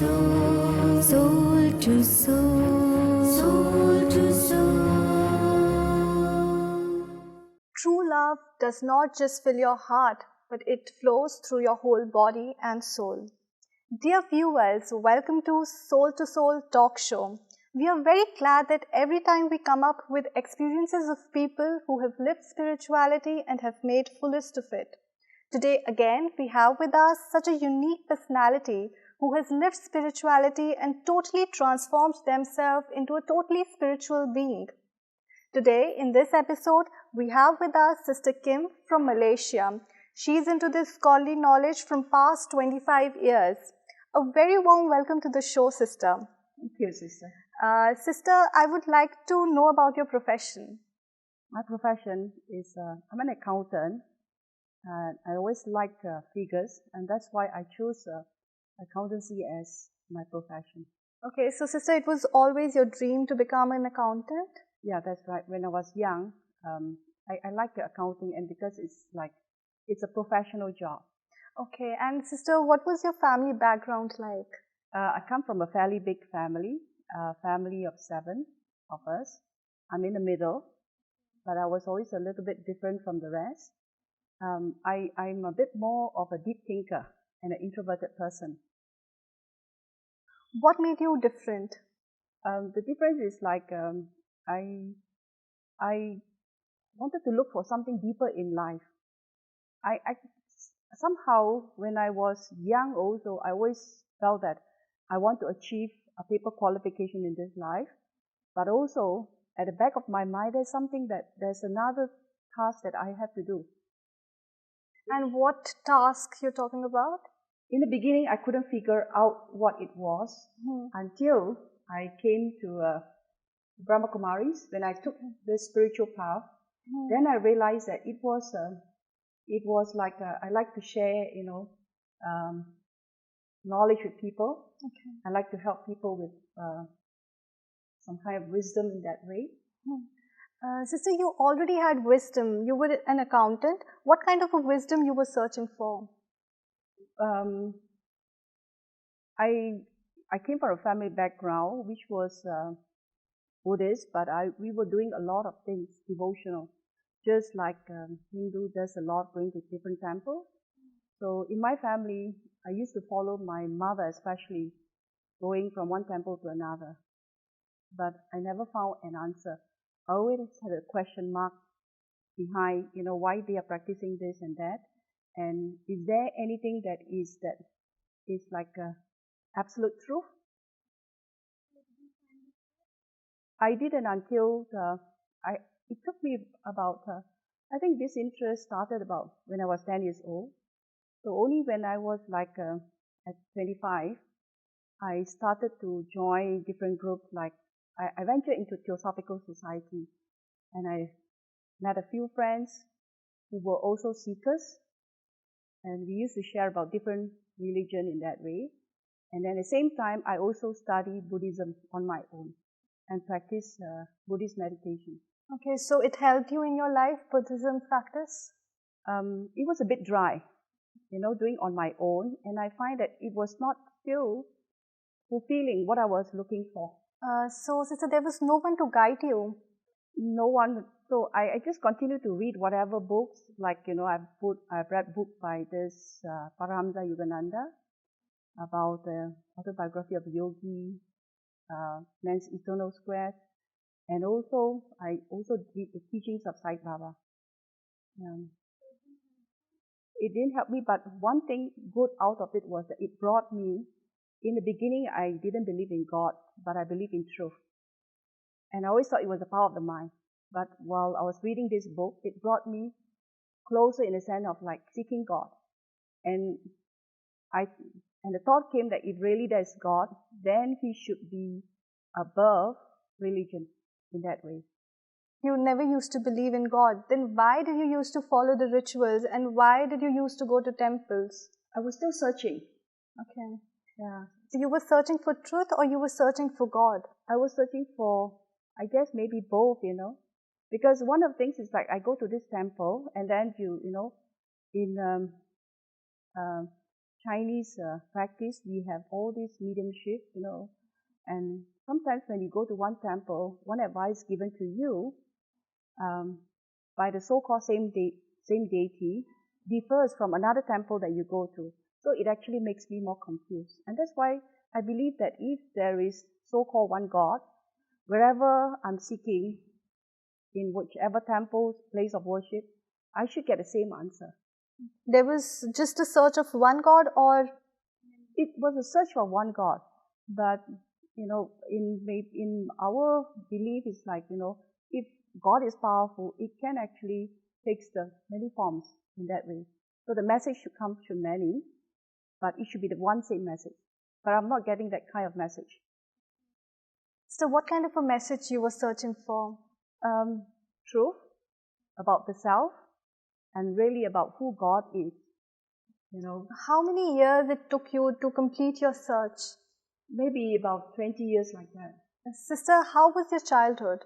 soul, soul to soul, soul to soul. True love does not just fill your heart, but it flows through your whole body and soul. Dear viewers, welcome to Soul Talk Show. We are very glad that every time we come up with experiences of people who have lived spirituality and have made fullest of it. Today again, we have with us such a unique personality who has lived spirituality and totally transformed themselves into a totally spiritual being. Today, in this episode, we have with us Sister Kim from Malaysia. She is into this scholarly knowledge from past 25 years. A very warm welcome to the show, Sister. Thank you, Sister. Sister, I would like to know about your profession. My profession is, I'm an accountant. I always liked figures, and that's why I chose accountancy as my profession. Okay, so Sister, it was always your dream to become an accountant? Yeah, that's right. When I was young, I liked the accounting, and because it's a professional job. Okay, and Sister, what was your family background like? I come from a fairly big family, a family of 7 of us. I'm in the middle, but I was always a little bit different from the rest. I'm a bit more of a deep thinker and an introverted person. What made you different? The difference is I wanted to look for something deeper in life. I somehow, when I was young also, I always felt that I want to achieve a paper qualification in this life, but also at the back of my mind, there's another task that I have to do. And what task you're talking about? In the beginning, I couldn't figure out what it was until I came to Brahma Kumaris. When I took the spiritual path, then I realized that it was like I like to share, knowledge with people. Okay. I like to help people with some kind of wisdom in that way. Sister, you already had wisdom. You were an accountant. What kind of a wisdom you were searching for? I came from a family background which was Buddhist, but we were doing a lot of things devotional, just like Hindu does a lot, going to different temples. So in my family, I used to follow my mother, especially going from one temple to another. But I never found an answer. I always had a question mark behind, why they are practicing this and that. And is there anything that is like absolute truth? I didn't until it took me about, I think this interest started about when I was 10 years old. So only when I was at 25, I started to join different groups. Like I ventured into Theosophical Society, and I met a few friends who were also seekers, and we used to share about different religion in that way. And then at the same time, I also studied Buddhism on my own and practice Buddhist meditation. Okay, so it helped you in your life, Buddhism practice? It was a bit dry, doing on my own, and I find that it was not still fulfilling what I was looking for. So, Sister, there was no one to guide you? No one. So I just continued to read whatever books, I've read book by this Paramahansa Yogananda about the autobiography of Yogi, Man's Eternal Quest, and also I also read the teachings of Sai Baba. It didn't help me, but one thing good out of it was that it brought me, in the beginning I didn't believe in God, but I believed in truth. And I always thought it was the power of the mind. But while I was reading this book, it brought me closer in the sense of like seeking God. And the thought came that if really there's God, then He should be above religion in that way. You never used to believe in God. Then why did you used to follow the rituals, and why did you used to go to temples? I was still searching. Okay. Yeah. So you were searching for truth, or you were searching for God? I was searching for, I guess maybe both, because one of the things is like I go to this temple, and then in Chinese practice, we have all this mediumship, and sometimes when you go to one temple, one advice given to you um, by the so-called same deity differs from another temple that you go to. So it actually makes me more confused. And that's why I believe that if there is so-called one God, wherever I'm seeking, in whichever temple, place of worship, I should get the same answer. There was just a search of one God, or it was a search for one God, but in our belief, it's like if God is powerful, it can actually take the many forms in that way. So the message should come to many, but it should be the one same message. But I'm not getting that kind of message. So what kind of a message you were searching for? Truth about the self, and really about who God is. How many years it took you to complete your search? Maybe about 20 years like that. Sister, how was your childhood?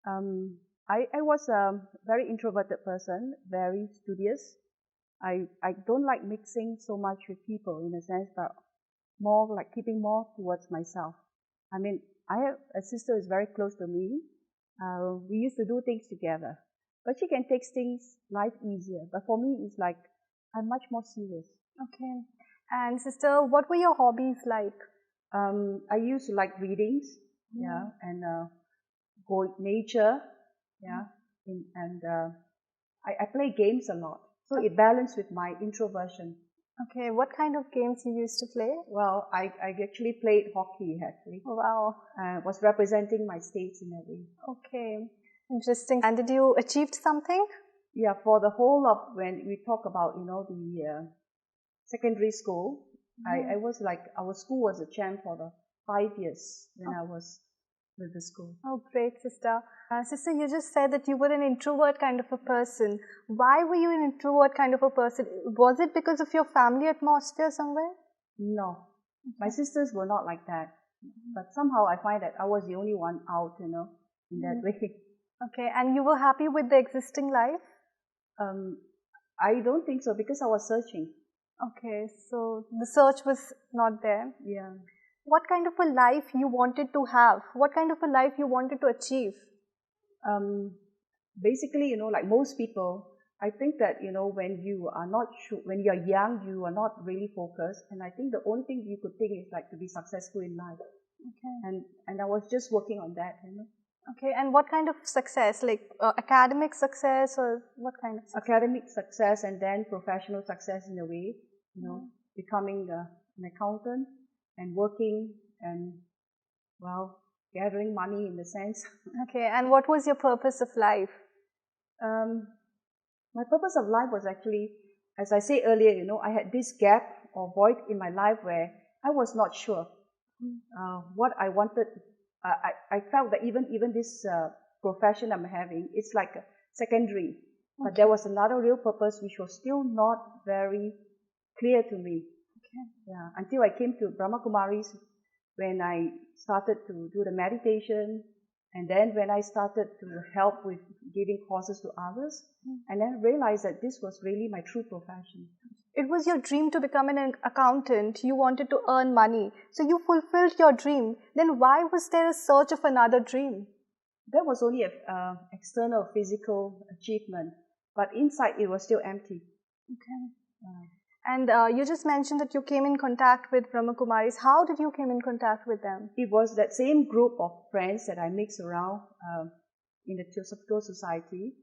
I was a very introverted person, very studious. I don't like mixing so much with people in a sense, but more like keeping more towards myself. I mean, I have a sister who is very close to me. We used to do things together, but she can take things life easier. But for me, it's like I'm much more serious. Okay. And sister, what were your hobbies like? I used to like readings, and go nature, and I play games a lot. So it balanced with my introversion. Okay, what kind of games you used to play? Well, I actually played hockey, actually. Wow. Was representing my states in a way. Okay, interesting. And did you achieve something? Yeah, for the whole of, when we talk about, the secondary school, I was like, our school was a champ for the 5 years when I was with the school. Oh, great, sister. Sister, you just said that you were an introvert kind of a person. Why were you an introvert kind of a person? Was it because of your family atmosphere somewhere? No, my sisters were not like that. But somehow I find that I was the only one out, in that way. Okay, and you were happy with the existing life? I don't think so, because I was searching. Okay, so the search was not there. Yeah. What kind of a life you wanted to have? What kind of a life you wanted to achieve? Basically, like most people, I think that, when you are not sure, when you're young, you are not really focused. And I think the only thing you could think is like to be successful in life. Okay. And I was just working on that, Okay, and what kind of success? Like academic success, or what kind of success? Academic success, and then professional success in a way, becoming an accountant and working and, well, gathering money in the sense. Okay, and what was your purpose of life? My purpose of life was actually, as I said earlier, I had this gap or void in my life where I was not sure what I wanted. I felt that even this profession I'm having, it's like secondary. But there was another real purpose which was still not very clear to me. Okay. Yeah, until I came to Brahma Kumaris, when I started to do the meditation, and then when I started to help with giving courses to others, and then realized that this was really my true profession. It was your dream to become an accountant. You wanted to earn money. So you fulfilled your dream. Then why was there a search of another dream? That was only an external physical achievement, but inside it was still empty. Okay. And you just mentioned that you came in contact with Brahma Kumaris. How did you came in contact with them? It was that same group of friends that I mixed around in the Theosophical Society.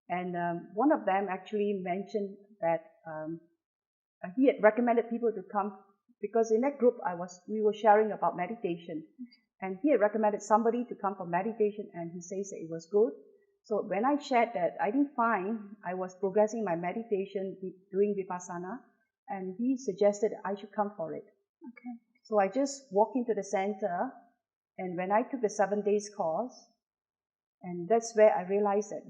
And one of them actually mentioned that he had recommended people to come, because in that group we were sharing about meditation. And he had recommended somebody to come for meditation, and he says that it was good. So when I shared that, I didn't find I was progressing my meditation, doing Vipassana, and he suggested I should come for it. Okay. So I just walked into the center, and when I took the 7 days course, and that's where I realized that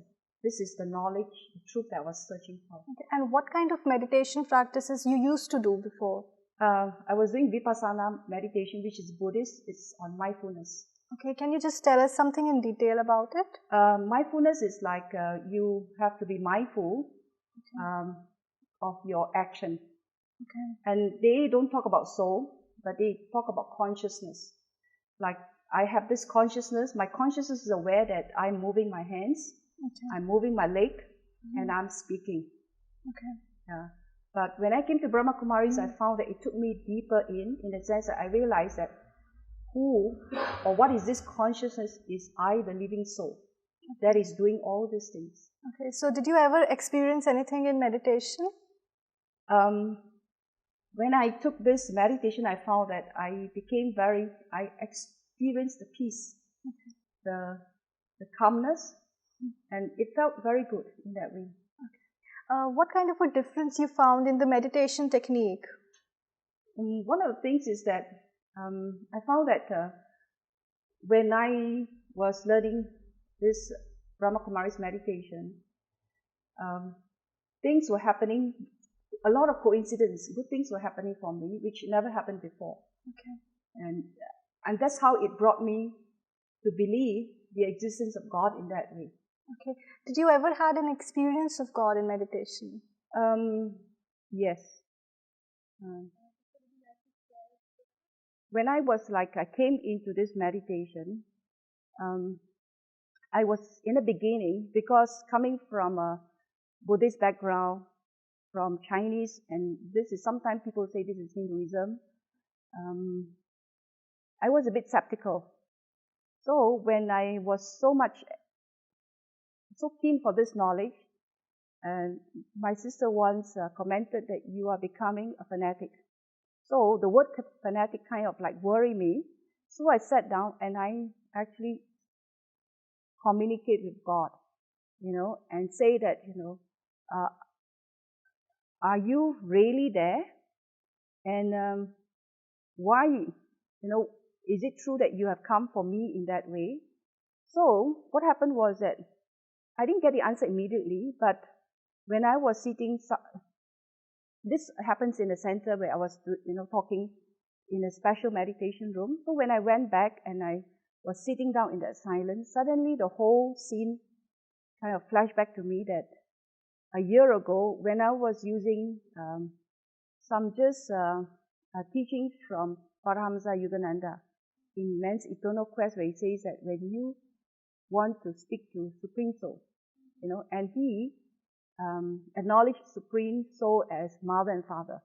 this is the knowledge, the truth that I was searching for. Okay. And what kind of meditation practices you used to do before? I was doing Vipassana meditation, which is Buddhist. It's on mindfulness. Okay, can you just tell us something in detail about it? Mindfulness is like you have to be mindful of your action. Okay. And they don't talk about soul, but they talk about consciousness. Like, I have this consciousness, my consciousness is aware that I'm moving my hands, Okay. I'm moving my leg, and I'm speaking. Okay. Yeah. But when I came to Brahma Kumaris, I found that it took me deeper in the sense that I realized that who or what is this consciousness is I, the living soul, that is doing all these things. Okay. So did you ever experience anything in meditation? When I took this meditation, I found that I experienced the peace, the calmness, and it felt very good in that way. What kind of a difference you found in the meditation technique? One of the things is that I found that when I was learning this Brahma Kumaris meditation, things were happening, a lot of coincidence, good things were happening for me, which never happened before. Okay. And that's how it brought me to believe the existence of God in that way. Okay. Did you ever had an experience of God in meditation? Yes. When I came into this meditation, I was in the beginning, because coming from a Buddhist background, from Chinese, and this is sometimes people say this is Hinduism, I was a bit skeptical. So when I was so keen for this knowledge, and my sister once commented that you are becoming a fanatic. So the word fanatic kind of like worried me. So I sat down and I actually communicate with God, and say that, are you really there? And why, is it true that you have come for me in that way? So what happened was that I didn't get the answer immediately, but when I was sitting, this happens in a center where I was, talking in a special meditation room. So when I went back and I was sitting down in that silence, suddenly the whole scene kind of flashed back to me that a year ago, when I was using some teachings from Paramahansa Yogananda in Man's Eternal Quest, where he says that when you want to speak to Supreme Soul, and he acknowledged Supreme Soul as Mother and Father.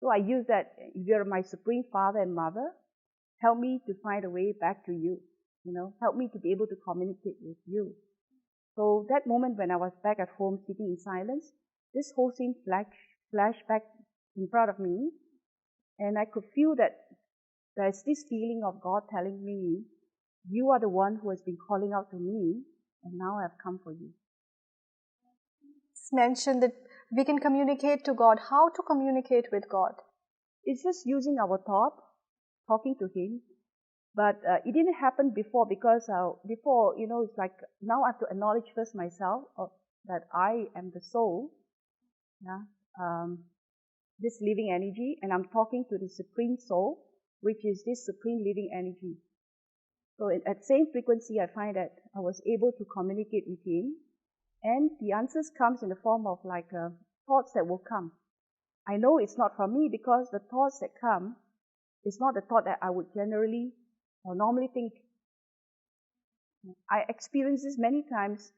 So I use that, if you're my Supreme Father and Mother, help me to find a way back to you, help me to be able to communicate with you. So that moment when I was back at home sitting in silence, this whole scene flashed back in front of me, and I could feel that there's this feeling of God telling me, you are the one who has been calling out to me, and now I've come for you. It's mentioned that we can communicate to God. How to communicate with God? It's just using our thought, talking to Him. But it didn't happen before, because before, it's like now I have to acknowledge first myself that I am the soul, this living energy, and I'm talking to the Supreme Soul, which is this Supreme Living Energy. So at the same frequency, I find that I was able to communicate with Him, and the answers comes in the form of thoughts that will come. I know it's not from me, because the thoughts that come is not the thought that I would generally or normally think. I experience this many times,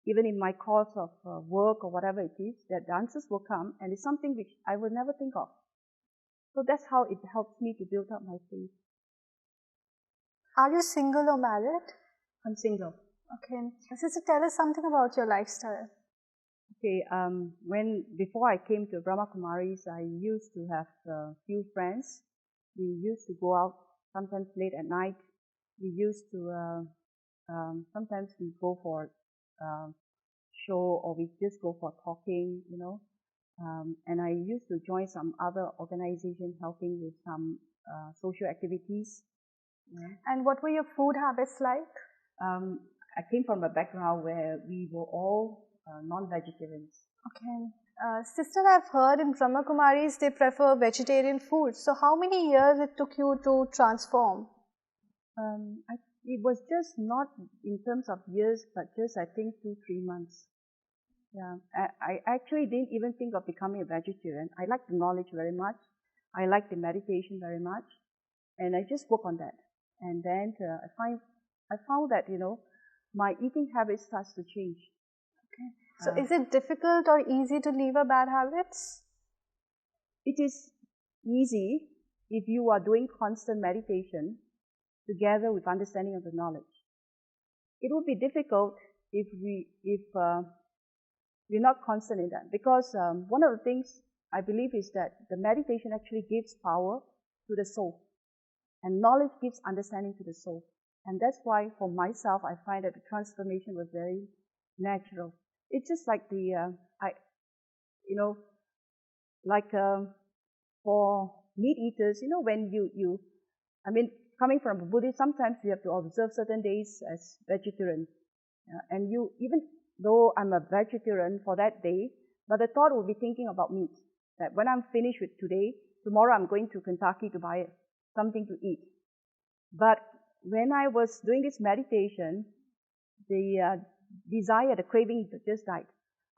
even in my course of work or whatever it is, that the answers will come, and it's something which I would never think of. So that's how it helps me to build up my faith. Are you single or married? I'm single. Okay. Sister, tell us something about your lifestyle. Okay, before I came to Brahma Kumaris, I used to have a few friends. We used to go out sometimes late at night. We used to, sometimes we go for show, or we just go for talking, and I used to join some other organization helping with some social activities. Yeah. And what were your food habits like? I came from a background where we were all non-vegetarians. Okay. Sister, I've heard in Brahma Kumaris they prefer vegetarian food. So how many years it took you to transform? It was just not in terms of years, but just I think 2-3 months. Yeah, I actually didn't even think of becoming a vegetarian. I like the knowledge very much. I like the meditation very much, and I just work on that. And then I found that my eating habits starts to change. Okay. So is it difficult or easy to leave a bad habits? It is easy if you are doing constant meditation together with understanding of the knowledge. It would be difficult if we're not constant in that, because one of the things I believe is that the meditation actually gives power to the soul, and knowledge gives understanding to the soul. And that's why for myself, I find that the transformation was very natural. It's just like for meat eaters, when coming from a Buddhist, sometimes you have to observe certain days as vegetarian. And even though I'm a vegetarian for that day, but the thought will be thinking about meat. That when I'm finished with today, tomorrow I'm going to Kentucky to buy something to eat. But when I was doing this meditation, the desire, the craving just died.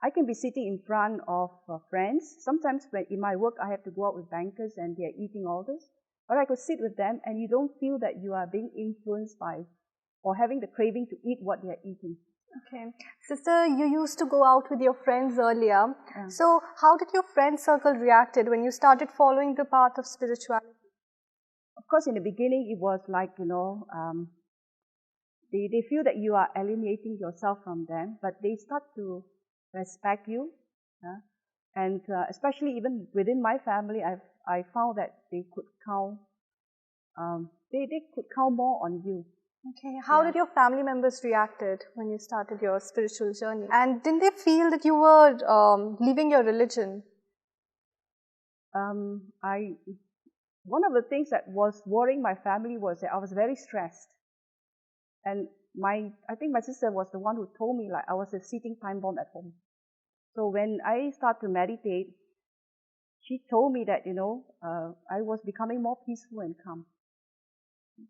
I can be sitting in front of friends. Sometimes in my work, I have to go out with bankers and they're eating all this. Or I could sit with them and you don't feel that you are being influenced by or having the craving to eat what they're eating. Okay. Sister, you used to go out with your friends earlier. So how did your friend circle reacted when you started following the path of spirituality? Of course, in the beginning, it was like, they feel that you are alienating yourself from them, but they start to respect you. And especially even within my family, I found that they could count, they could count more on you. Okay. How did your family members reacted when you started your spiritual journey? And didn't they feel that you were leaving your religion? One of the things that was worrying my family was that I was very stressed. And I think my sister was the one who told me like I was a sitting time bomb at home. So when I started to meditate, she told me that, I was becoming more peaceful and calm.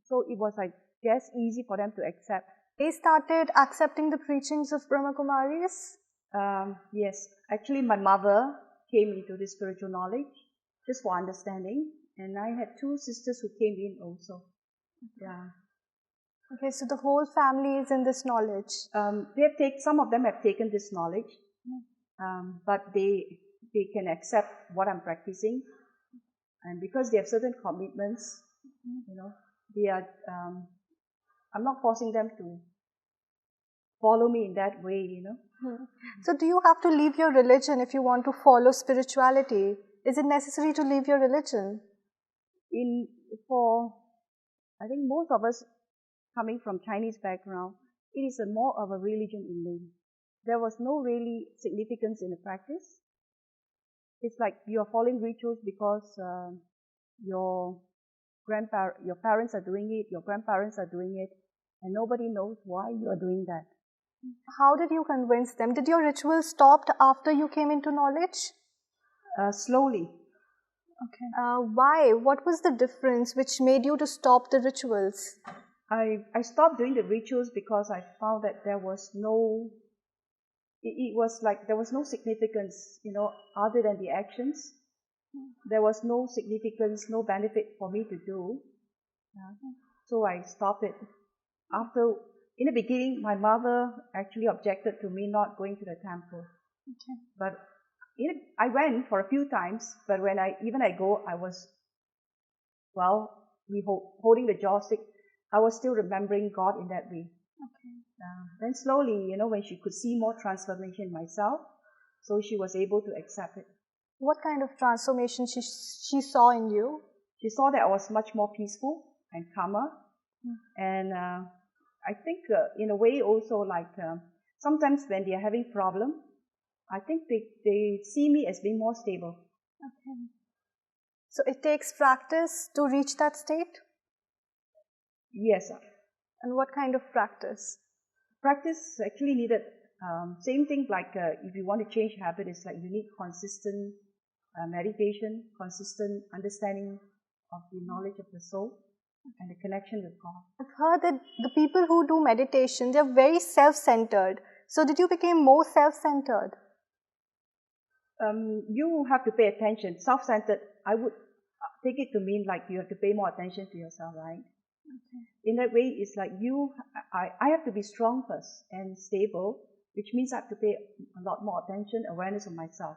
So it was, I guess, easy for them to accept. They started accepting the preachings of Brahma Kumaris? Yes. Actually, my mother came into this spiritual knowledge just for understanding. And I had two sisters who came in also. Yeah. Okay, so the whole family is in this knowledge. Some of them have taken this knowledge, but they can accept what I'm practicing, and because they have certain commitments, they are. I'm not forcing them to follow me in that way, So, do you have to leave your religion if you want to follow spirituality? Is it necessary to leave your religion? I think most of us coming from Chinese background, it is more of a religion in name. There was no really significance in the practice. It's like you are following rituals because your parents are doing it, your grandparents are doing it, and nobody knows why you are doing that. How did you convince them? Did your rituals stop after you came into knowledge? Slowly. Okay. Why? What was the difference which made you to stop the rituals? I stopped doing the rituals because I found that there was no, it was like there was no significance, other than the actions. There was no significance, no benefit for me to do. So I stopped it. In the beginning, my mother actually objected to me not going to the temple. Okay. But I went for a few times, but when I go, I was, holding the joystick, I was still remembering God in that way. Okay. Then slowly, when she could see more transformation in myself, so she was able to accept it. What kind of transformation she saw in you? She saw that I was much more peaceful and calmer. And I think in a way also like sometimes when they are having problem, I think they see me as being more stable. Okay. So it takes practice to reach that state? Yes, sir. And what kind of practice? Practice actually needed, same thing like if you want to change habit, it's like you need consistent meditation, consistent understanding of the knowledge of the soul and the connection with God. I've heard that the people who do meditation, they're very self-centered. So did you become more self-centered? You have to pay attention. Self-centered, I would take it to mean like you have to pay more attention to yourself, right? Okay. In that way, it's like I have to be strong first and stable, which means I have to pay a lot more attention, awareness of myself.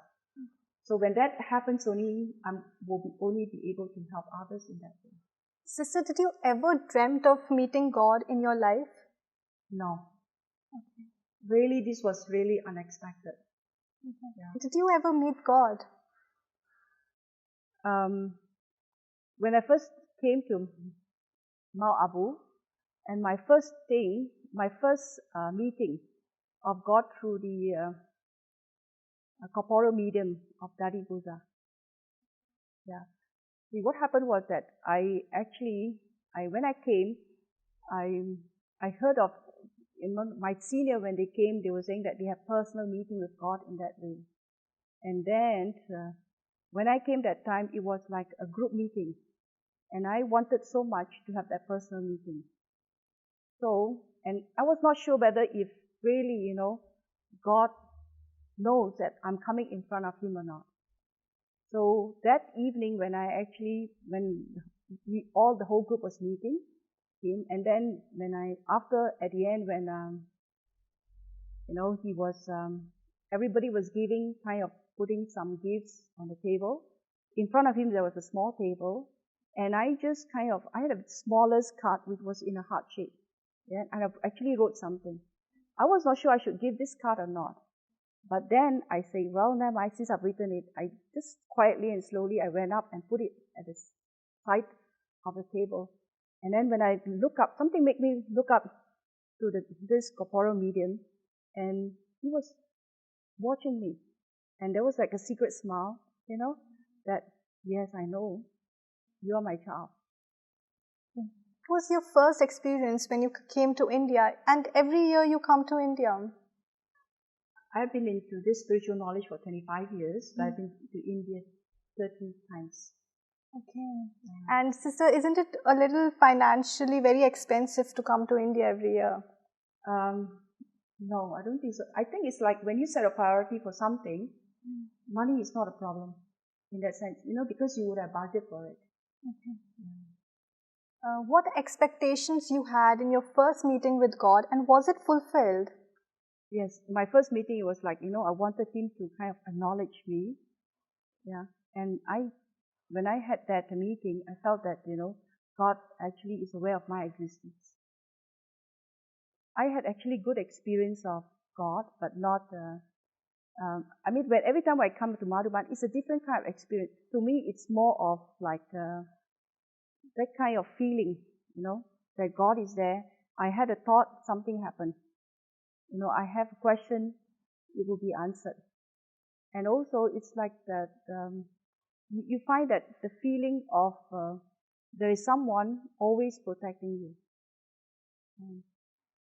So when that happens, only I will only be able to help others in that way. Sister, did you ever dreamt of meeting God in your life? No. Okay. Really, this was really unexpected. Okay. Yeah. Did you ever meet God? When I first came to Mount Abu, and my first meeting of God through the corporal medium of Daddy Buddha. Yeah. See, what happened was that when I came, I heard of my senior, when they came, they were saying that they have personal meeting with God in that way. And then when I came that time, it was like a group meeting. And I wanted so much to have that personal meeting. So, and I was not sure whether if really, God knows that I'm coming in front of Him or not. So that evening when the whole group was meeting Him, and then at the end when, He was, everybody was giving, kind of putting some gifts on the table. In front of Him there was a small table, and I had a smallest card which was in a heart shape. Yeah, and I actually wrote something. I was not sure I should give this card or not. But then I say, well, now since I've written it, I just quietly and slowly I went up and put it at the side of the table. And then when I look up, something made me look up to this corporal medium, and he was watching me. And there was like a secret smile, that, yes, I know, you are my child. What was your first experience when you came to India? And every year you come to India? I've been into this spiritual knowledge for 25 years, but I've been to India 30 times. Okay. And sister, isn't it a little financially very expensive to come to India every year? No, I don't think so. I think it's like when you set a priority for something, money is not a problem in that sense, because you would have budget for it. Okay. What expectations you had in your first meeting with God, and was it fulfilled? Yes, my first meeting, it was like, I wanted Him to kind of acknowledge me. Yeah. And when I had that meeting, I felt that, God actually is aware of my existence. I had actually good experience of God, but not, every time I come to Madhuban, it's a different kind of experience. To me, it's more of like that kind of feeling, that God is there. I had a thought, something happened. I have a question, it will be answered. And also, it's like that, you find that the feeling of there is someone always protecting you.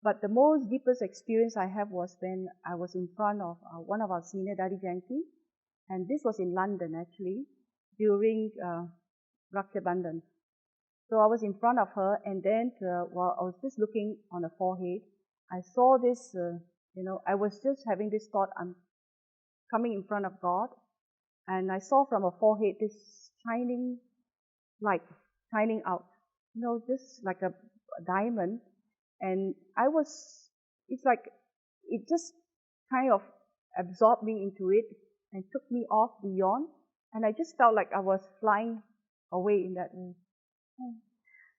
But the most deepest experience I have was when I was in front of one of our senior, Daddy Janki, and this was in London actually, during Raksha Bandhan. So I was in front of her, and then while I was just looking on her forehead, I saw this, I was just having this thought, I'm coming in front of God, and I saw from her forehead this shining light, shining out, just like a diamond, and it's like, it just kind of absorbed me into it and took me off beyond, and I just felt like I was flying away in that way.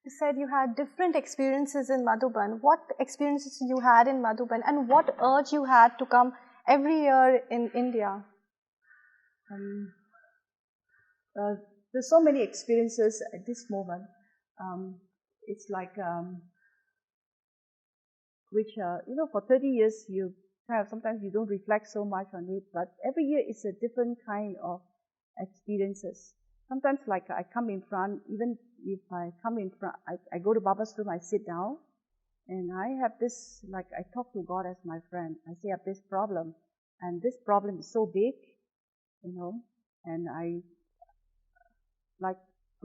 You said you had different experiences in Madhuban. What experiences you had in Madhuban, and what urge you had to come every year in India? There's so many experiences at this moment. It's like, for 30 years, you sometimes you don't reflect so much on it, but every year it's a different kind of experiences. Sometimes, like, I come in front, even if I come in front, I go to Baba's room, I sit down, and I have this, like, I talk to God as my friend. I say, I have this problem, and this problem is so big, and I'm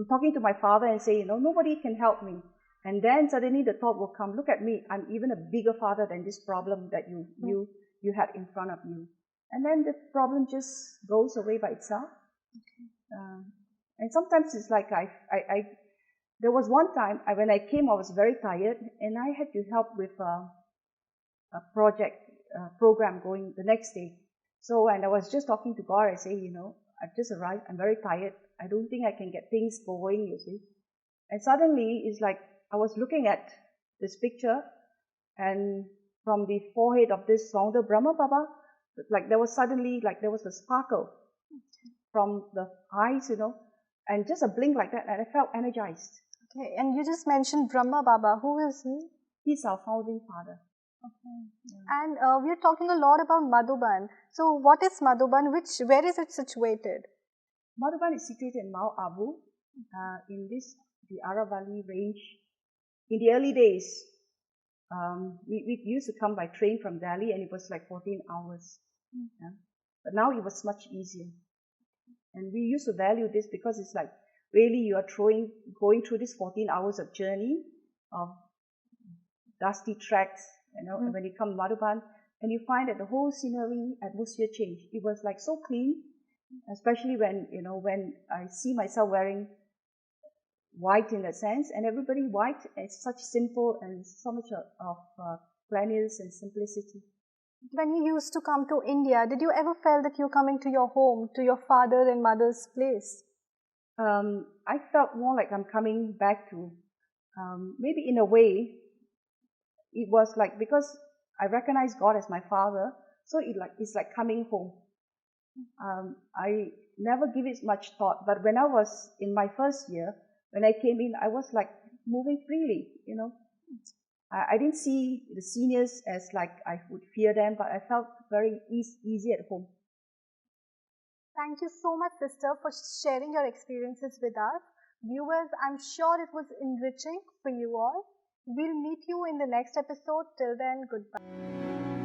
talking to my father and say, nobody can help me. And then suddenly the thought will come, look at me, I'm even a bigger father than this problem that you had in front of you. and then the problem just goes away by itself. And sometimes it's like there was one time when I came, I was very tired, and I had to help with a program going the next day. So, and I was just talking to God, I say, I've just arrived, I'm very tired, I don't think I can get things going, you see. And suddenly, it's like I was looking at this picture, and from the forehead of this founder, Brahma Baba, like there was a sparkle from the eyes, and just a blink like that, and I felt energized. Okay, and you just mentioned Brahma Baba. Who is he? He's our founding father. Okay. Yeah. And we are talking a lot about Madhuban. So what is Madhuban? Where is it situated? Madhuban is situated in Mount Abu, in the Aravalli range. In the early days, we used to come by train from Delhi, and it was like 14 hours. Yeah. But now it was much easier. And we used to value this because it's like really you are going through this 14 hours of journey of dusty tracks, and when you come to Madhuban, and you find that the whole scenery, atmosphere changed. It was like so clean, especially when I see myself wearing white in a sense, and everybody white, it's such simple and so much of cleanliness and simplicity. When you used to come to India, did you ever feel that you're coming to your home, to your father and mother's place? I felt more like I'm coming back to, maybe in a way, it was like, because I recognize God as my father, so it's like coming home. I never give it much thought, but when I was in my first year, when I came in, I was like moving freely, I didn't see the seniors as like I would fear them, but I felt very easy at home. Thank you so much, sister, for sharing your experiences with us. Viewers, I'm sure it was enriching for you all. We'll meet you in the next episode. Till then, goodbye.